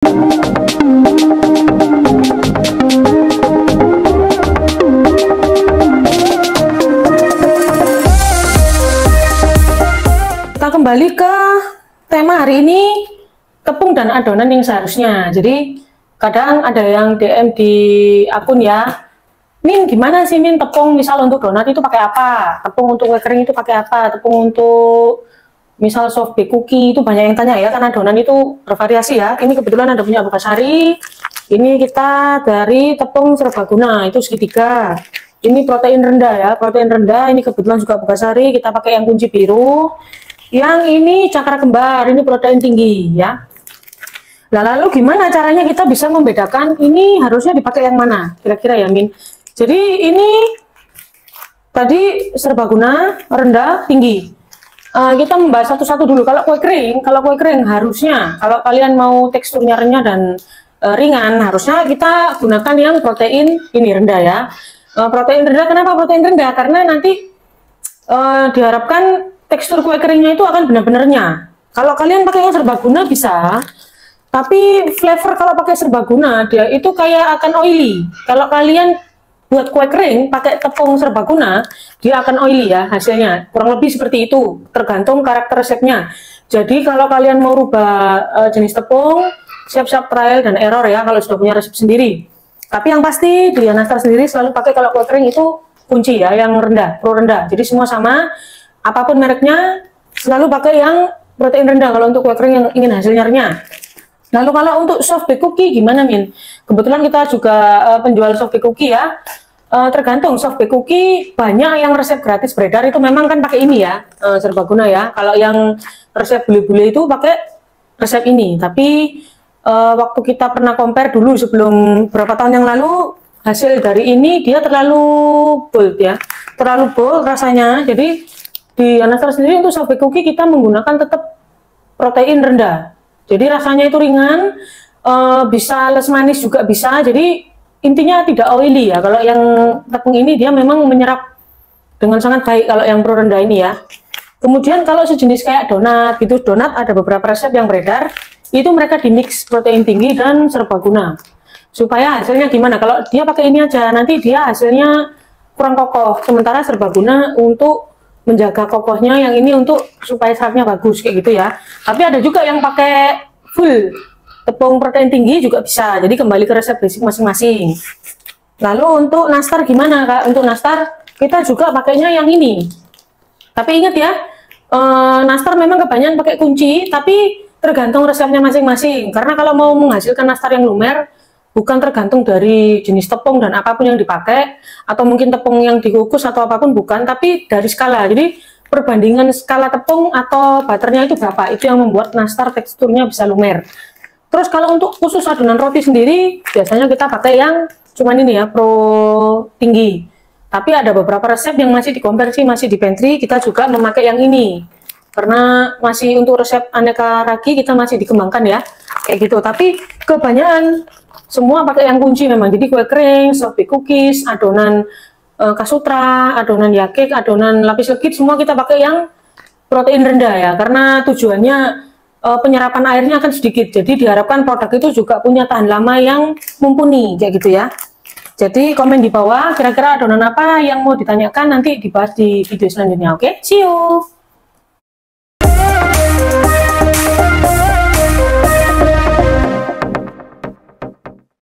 Kita kembali ke tema hari ini, tepung dan adonan yang seharusnya. Jadi kadang ada yang DM di akun ya, Min gimana sih Min, tepung misal untuk donat itu pakai apa, tepung untuk kue kering itu pakai apa, tepung untuk misal soft bake cookie itu banyak yang tanya ya, karena adonan itu bervariasi ya. Ini kebetulan ada punya Bukasari, ini kita dari tepung serbaguna itu segitiga. Ini protein rendah ya, protein rendah. Ini kebetulan juga Bukasari, kita pakai yang kunci biru. Yang ini cakra kembar, ini protein tinggi ya. Nah, lalu gimana caranya kita bisa membedakan ini harusnya dipakai yang mana kira-kira ya Min? Jadi ini tadi serbaguna, rendah, tinggi. Kita membahas satu-satu dulu. Kalau kue kering harusnya kalau kalian mau teksturnya renyah dan ringan, harusnya kita gunakan yang protein ini rendah ya. Protein rendah, kenapa protein rendah? Karena nanti diharapkan tekstur kue keringnya itu akan benar-benar renyah. Kalau kalian pakai yang serbaguna bisa, tapi flavor kalau pakai serbaguna dia itu kayak akan oily. Kalau kalian buat kue kering pakai tepung serbaguna, dia akan oily ya hasilnya. Kurang lebih seperti itu, tergantung karakter resepnya. Jadi kalau kalian mau rubah jenis tepung, siap-siap trial dan error ya kalau sudah punya resep sendiri. Tapi yang pasti di Nastar sendiri selalu pakai kalau kue kering itu kunci ya, yang rendah, pro rendah. Jadi semua sama, apapun mereknya selalu pakai yang protein rendah kalau untuk kue kering yang ingin hasilnya renyah. Lalu kalau untuk soft bake cookie gimana Min? Kebetulan kita juga penjual soft bake cookie ya. Tergantung soft bake cookie, banyak yang resep gratis beredar itu memang kan pakai ini ya, serbaguna ya. Kalau yang resep bule-bule itu pakai resep ini. Tapi waktu kita pernah compare dulu sebelum beberapa tahun yang lalu, hasil dari ini dia terlalu bold ya, terlalu bold rasanya. Jadi di Nastar sendiri untuk soft bake cookie kita menggunakan tetap protein rendah. Jadi rasanya itu ringan, bisa les manis juga bisa. Jadi intinya tidak oily ya. Kalau yang tepung ini dia memang menyerap dengan sangat baik kalau yang pro rendah ini ya. Kemudian kalau sejenis kayak donat gitu, donat ada beberapa resep yang beredar, itu mereka di mix protein tinggi dan serbaguna. Supaya hasilnya gimana? Kalau dia pakai ini aja, nanti dia hasilnya kurang kokoh. Sementara serbaguna untuk menjaga kokohnya, yang ini untuk supaya seratnya bagus kayak gitu ya. Tapi ada juga yang pakai full tepung protein tinggi juga bisa. Jadi kembali ke resep basic masing-masing. Lalu untuk nastar gimana Kak? Untuk nastar kita juga pakainya yang ini. Tapi ingat ya, nastar memang kebanyakan pakai kunci, tapi tergantung resepnya masing-masing. Karena kalau mau menghasilkan nastar yang lumer, bukan tergantung dari jenis tepung dan apapun yang dipakai, atau mungkin tepung yang dikukus atau apapun, bukan, tapi dari skala. Jadi perbandingan skala tepung atau butternya itu berapa, itu yang membuat nastar teksturnya bisa lumer. Terus kalau untuk khusus adonan roti sendiri, biasanya kita pakai yang cuman ini ya, pro tinggi. Tapi ada beberapa resep yang masih dikonversi, masih di pantry, kita juga memakai yang ini. Karena masih untuk resep aneka ragi kita masih dikembangkan ya, kayak gitu. Tapi kebanyakan semua pakai yang kunci memang. Jadi kue kering, soft bake cookies, adonan kasutra, adonan yakek, adonan lapis legit, semua kita pakai yang protein rendah ya. Karena tujuannya penyerapan airnya akan sedikit. Jadi diharapkan produk itu juga punya tahan lama yang mumpuni, kayak gitu ya. Jadi komen di bawah kira-kira adonan apa yang mau ditanyakan, nanti dibahas di video selanjutnya. Oke, see you.